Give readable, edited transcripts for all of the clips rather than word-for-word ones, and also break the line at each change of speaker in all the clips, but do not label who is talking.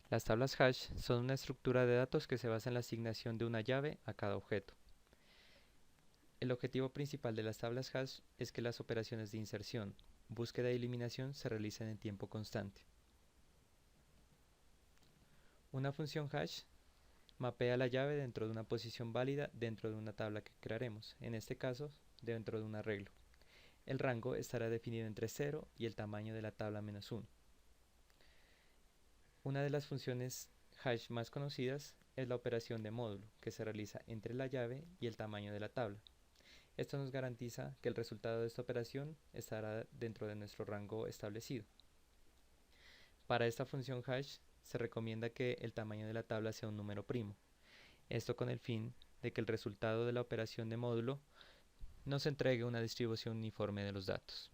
Las tablas hash son una estructura de datos que se basa en la asignación de una llave a cada objeto. El objetivo principal de las tablas hash es que las operaciones de inserción, búsqueda y eliminación se realicen en tiempo constante. Una función hash mapea la llave dentro de una posición válida dentro de una tabla que crearemos, en este caso dentro de un arreglo. El rango estará definido entre 0 y el tamaño de la tabla menos 1. Una de las funciones hash más conocidas es la operación de módulo, que se realiza entre la llave y el tamaño de la tabla. Esto nos garantiza que el resultado de esta operación estará dentro de nuestro rango establecido. Para esta función hash se recomienda que el tamaño de la tabla sea un número primo. Esto con el fin de que el resultado de la operación de módulo nos entregue una distribución uniforme de los datos.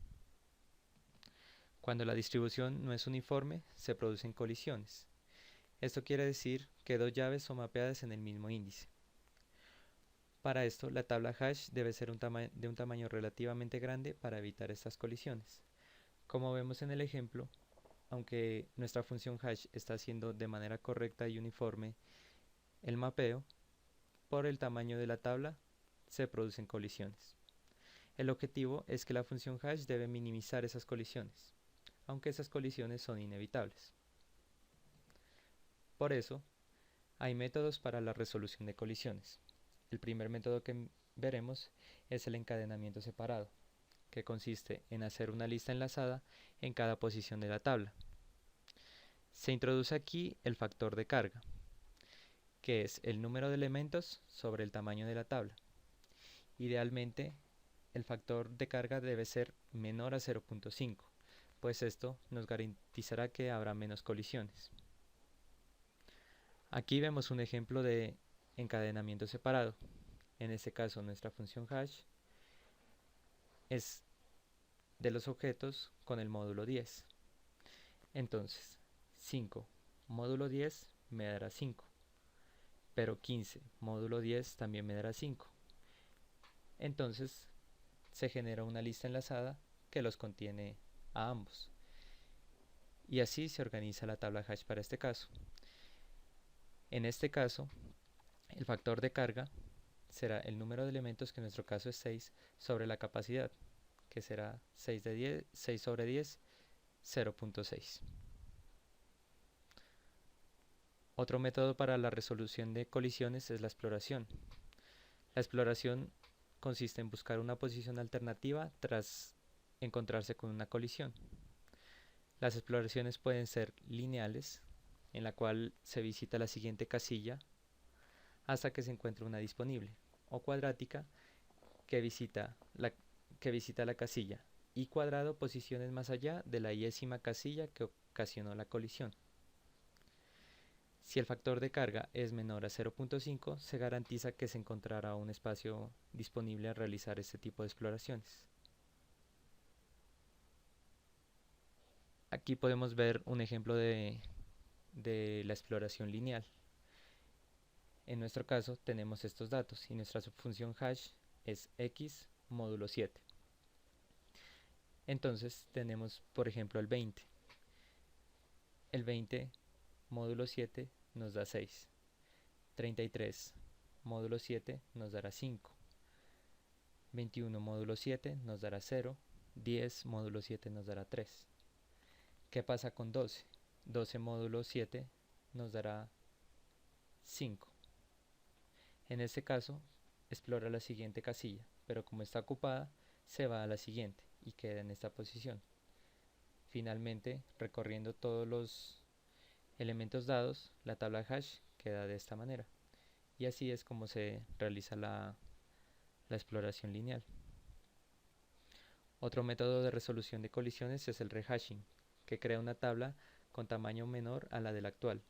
Cuando la distribución no es uniforme, se producen colisiones. Esto quiere decir que dos llaves son mapeadas en el mismo índice. Para esto, la tabla hash debe ser de un tamaño relativamente grande para evitar estas colisiones. Como vemos en el ejemplo, aunque nuestra función hash está haciendo de manera correcta y uniforme el mapeo, por el tamaño de la tabla se producen colisiones. El objetivo es que la función hash debe minimizar esas colisiones, aunque esas colisiones son inevitables. Por eso, hay métodos para la resolución de colisiones. El primer método que veremos es el encadenamiento separado, que consiste en hacer una lista enlazada en cada posición de la tabla. Se introduce aquí el factor de carga, que es el número de elementos sobre el tamaño de la tabla. Idealmente, el factor de carga debe ser menor a 0.5, pues esto nos garantizará que habrá menos colisiones. Aquí vemos un ejemplo de encadenamiento separado. En este caso, nuestra función hash es de los objetos con el módulo 10. Entonces, 5 módulo 10 me dará 5, pero 15 módulo 10 también me dará 5. Entonces, se genera una lista enlazada que los contiene a ambos. Y así se organiza la tabla hash para este caso. En este caso, el factor de carga será el número de elementos, que en nuestro caso es 6, sobre la capacidad, que será 6 sobre 10, 0.6. Otro método para la resolución de colisiones es la exploración. La exploración consiste en buscar una posición alternativa tras encontrarse con una colisión. Las exploraciones pueden ser lineales, en la cual se visita la siguiente casilla hasta que se encuentre una disponible, o cuadrática, que visita la casilla y cuadrado posiciones más allá de la yésima casilla que ocasionó la colisión. Si el factor de carga es menor a 0.5, se garantiza que se encontrará un espacio disponible a realizar este tipo de exploraciones. Aquí podemos ver un ejemplo de la exploración lineal. En nuestro caso tenemos estos datos y nuestra subfunción hash es x módulo 7. Entonces tenemos, por ejemplo, el 20. El 20 módulo 7 nos da 6. 33 módulo 7 nos dará 5. 21 módulo 7 nos dará 0. 10 módulo 7 nos dará 3. ¿Qué pasa con 12? 12 módulo 7 nos dará 5. En este caso, explora la siguiente casilla, pero como está ocupada, se va a la siguiente y queda en esta posición. Finalmente, recorriendo todos los elementos dados, la tabla hash queda de esta manera. Y así es como se realiza la exploración lineal. Otro método de resolución de colisiones es el rehashing, que crea una tabla con tamaño menor a la de la actual.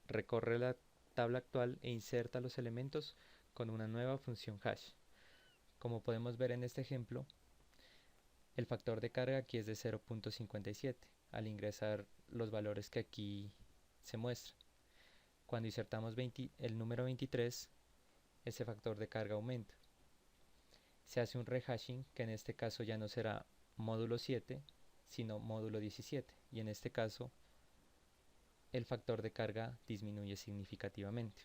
Recorre la tabla actual e inserta los elementos con una nueva función hash. Como podemos ver en este ejemplo, el factor de carga aquí es de 0.57 al ingresar los valores que aquí se muestran. Cuando insertamos el número 23, ese factor de carga aumenta. Se hace un rehashing, que en este caso ya no será módulo 7, sino módulo 17, y en este caso el factor de carga disminuye significativamente.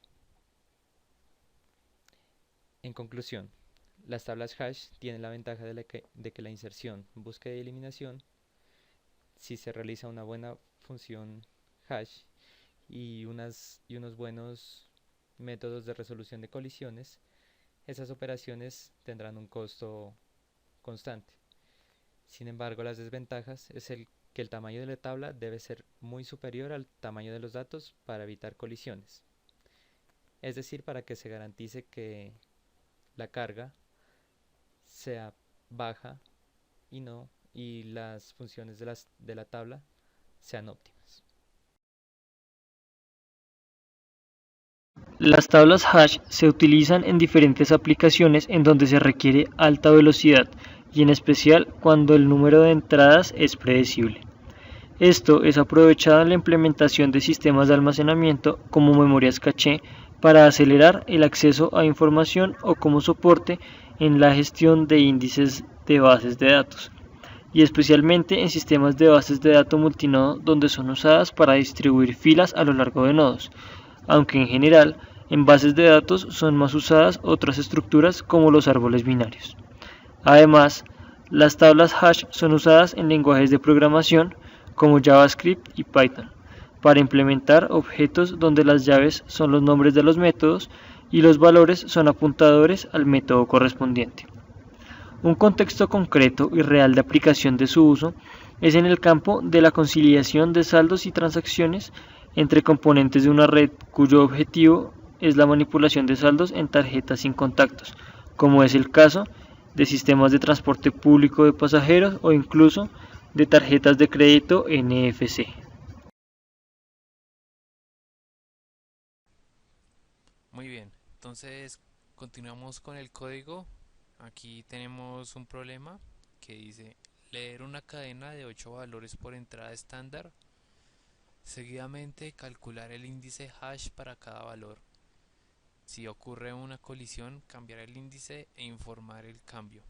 En conclusión, las tablas hash tienen la ventaja de que la inserción, búsqueda y eliminación, si se realiza una buena función hash y unos buenos métodos de resolución de colisiones, esas operaciones tendrán un costo constante. Sin embargo, las desventajas es que el tamaño de la tabla debe ser muy superior al tamaño de los datos para evitar colisiones. Es decir, para que se garantice que la carga sea baja y las funciones de la tabla sean óptimas.
Las tablas hash se utilizan en diferentes aplicaciones en donde se requiere alta velocidad y en especial cuando el número de entradas es predecible. Esto es aprovechado en la implementación de sistemas de almacenamiento como memorias caché para acelerar el acceso a información o como soporte en la gestión de índices de bases de datos, y especialmente en sistemas de bases de datos multinodo donde son usadas para distribuir filas a lo largo de nodos, aunque en general en bases de datos son más usadas otras estructuras como los árboles binarios. Además, las tablas hash son usadas en lenguajes de programación como JavaScript y Python para implementar objetos donde las llaves son los nombres de los métodos y los valores son apuntadores al método correspondiente. Un contexto concreto y real de aplicación de su uso es en el campo de la conciliación de saldos y transacciones entre componentes de una red cuyo objetivo es la manipulación de saldos en tarjetas sin contactos, como es el caso de sistemas de transporte público de pasajeros o incluso de tarjetas de crédito NFC.
Muy bien, entonces continuamos con el código. Aquí tenemos un problema que dice leer una cadena de 8 valores por entrada estándar. Seguidamente calcular el índice hash para cada valor. Si ocurre una colisión, cambiar el índice e informar el cambio.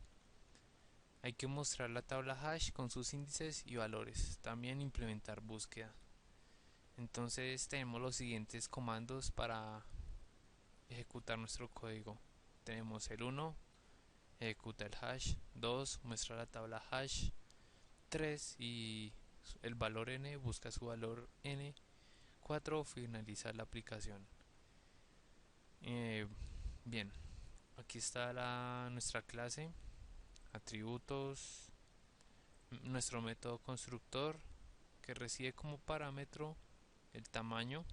Hay que mostrar la tabla hash con sus índices y valores. También implementar búsqueda. Entonces tenemos los siguientes comandos para ejecutar nuestro código. Tenemos el 1, ejecuta el hash, 2, muestra la tabla hash, 3 y el valor n, busca su valor n, 4, finaliza la aplicación. Bien, aquí está nuestra clase, atributos, nuestro método constructor que recibe como parámetro el tamaño.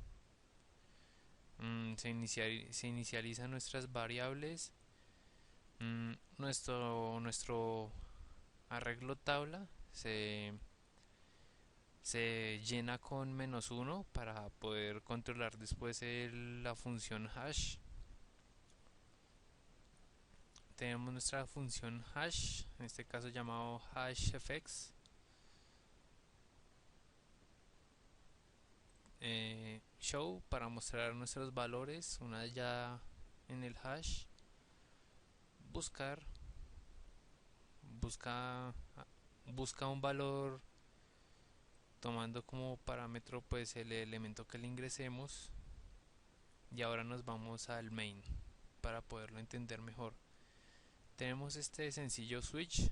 Se inicializan nuestras variables. Nuestro arreglo tabla se llena con -1 para poder controlar después la función hash. Tenemos nuestra función hash, en este caso llamado hashfx. Show para mostrar nuestros valores una vez ya en el hash. Buscar busca un valor tomando como parámetro pues el elemento que le ingresemos, y ahora nos vamos al main para poderlo entender mejor. Tenemos este sencillo switch,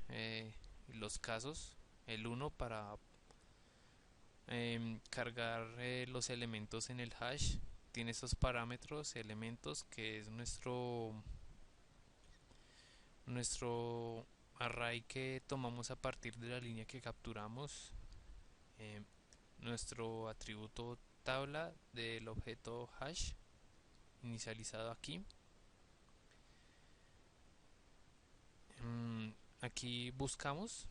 los casos, el 1 para cargar los elementos en el hash. Tiene estos parámetros, elementos, que es nuestro array que tomamos a partir de la línea que capturamos, nuestro atributo tabla del objeto hash inicializado aquí. Aquí buscamos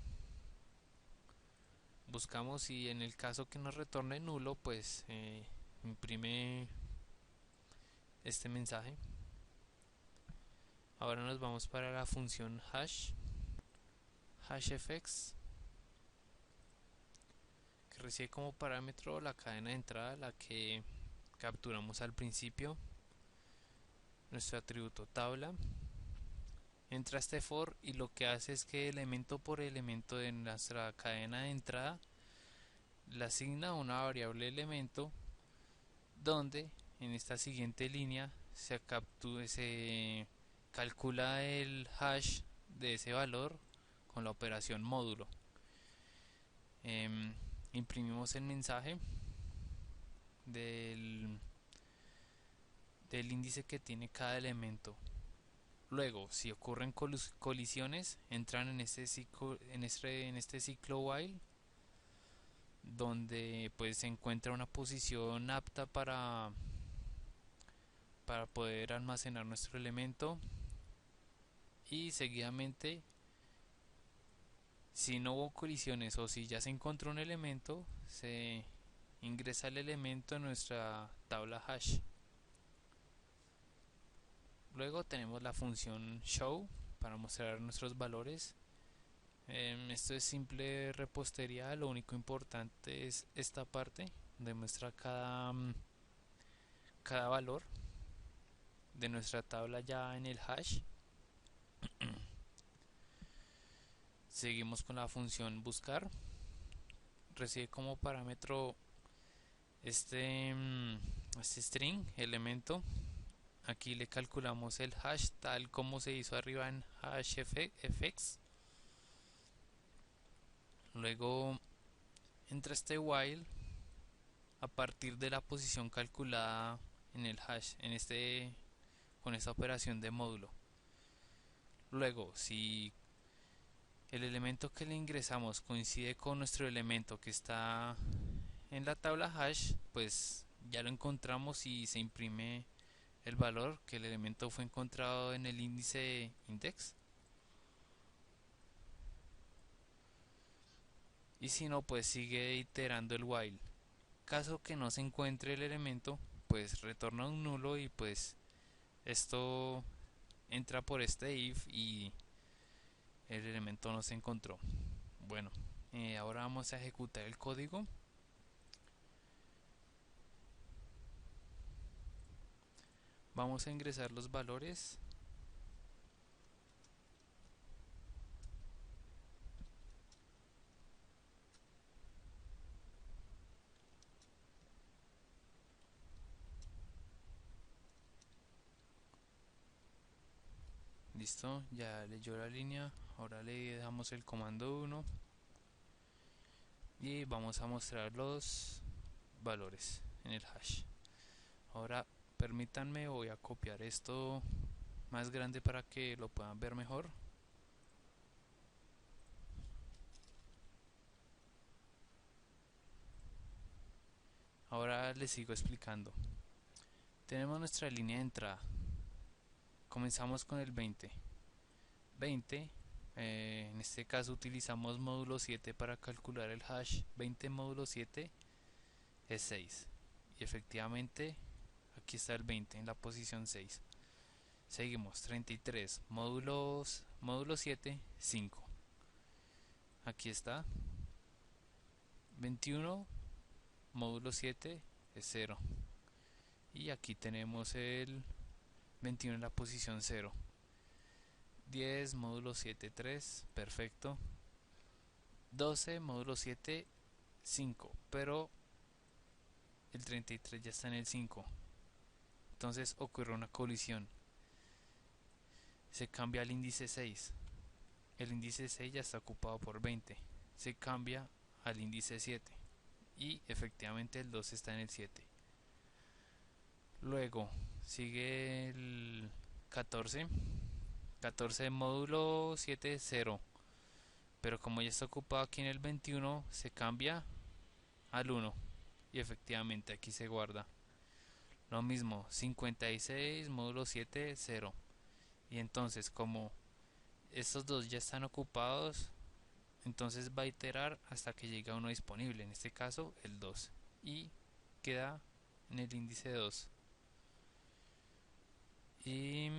y en el caso que nos retorne nulo pues imprime este mensaje. Ahora nos vamos para la función hashfx, que recibe como parámetro la cadena de entrada, la que capturamos al principio, nuestro atributo tabla, entra este for y lo que hace es que elemento por elemento de nuestra cadena de entrada le asigna una variable elemento donde en esta siguiente línea se calcula el hash de ese valor con la operación módulo. Imprimimos el mensaje del, del índice que tiene cada elemento. Luego, si ocurren colisiones, entran en este ciclo while, donde pues se encuentra una posición apta para poder almacenar nuestro elemento, y seguidamente, si no hubo colisiones o si ya se encontró un elemento, se ingresa el elemento en nuestra tabla hash. Luego tenemos la función show para mostrar nuestros valores. Esto es simple repostería, lo único importante es esta parte donde muestra cada valor de nuestra tabla ya en el hash. Seguimos con la función buscar. Recibe como parámetro este string elemento. Aquí le calculamos el hash tal como se hizo arriba en hashfx. Luego entra este while a partir de la posición calculada en el hash con esta operación de módulo. Luego, si el elemento que le ingresamos coincide con nuestro elemento que está en la tabla hash, pues ya lo encontramos y se imprime el valor que el elemento fue encontrado en el índice index. Y si no, pues sigue iterando el while. Caso que no se encuentre el elemento, pues retorna un nulo y pues esto entra por este if y el elemento no se encontró. Bueno, ahora vamos a ejecutar el código. Vamos a ingresar los valores. Listo, ya leyó la línea. Ahora le damos el comando 1 y vamos a mostrar los valores en el hash. Ahora permítanme, voy a copiar esto más grande para que lo puedan ver mejor. Ahora les sigo explicando. Tenemos nuestra línea de entrada. Comenzamos con el 20. En este caso utilizamos módulo 7 para calcular el hash. 20 módulo 7 es 6. Y efectivamente aquí está el 20 en la posición 6. Seguimos, 33 módulo 7, 5. Aquí está. 21 módulo 7 es 0. Y aquí tenemos el 21 en la posición 0. 10 módulo 7, 3, perfecto. 12 módulo 7, 5, pero el 33 ya está en el 5. Entonces ocurre una colisión. Se cambia al índice 6. El índice 6 ya está ocupado por 20. Se cambia al índice 7. Y efectivamente el 2 está en el 7. Luego sigue el 14. 14 módulo 7, 0. Pero como ya está ocupado aquí en el 21, se cambia al 1. Y efectivamente aquí se guarda. Lo mismo, 56 módulo 7, 0. Y entonces como estos dos ya están ocupados, entonces va a iterar hasta que llegue a uno disponible. En este caso el 2. Y queda en el índice 2. Y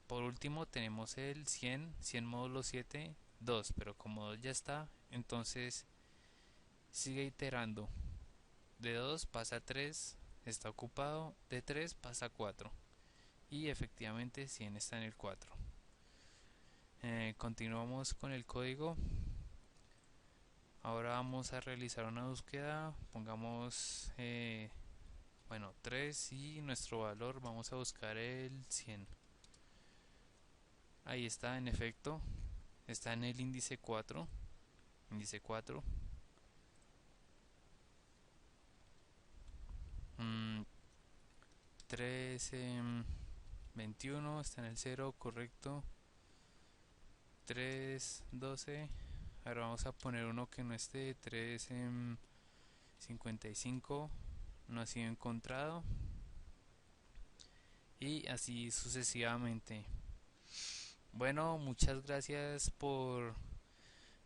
por último tenemos el 100 módulo 7, 2, pero como 2 ya está, entonces sigue iterando. De 2 pasa a 3, está ocupado. De 3 pasa a 4. Y efectivamente 100 está en el 4. Continuamos con el código. Ahora vamos a realizar una búsqueda. Pongamos, bueno, 3 y nuestro valor. Vamos a buscar el 100. Ahí está, en efecto. Está en el índice 4. Índice 4. 13, 21, está en el 0, correcto. 3, 12. Ahora vamos a poner uno que no esté. 3, 55. No ha sido encontrado. Y así sucesivamente. Bueno, muchas gracias por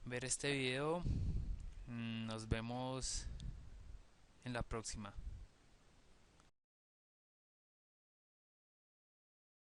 ver este video. Nos vemos en la próxima.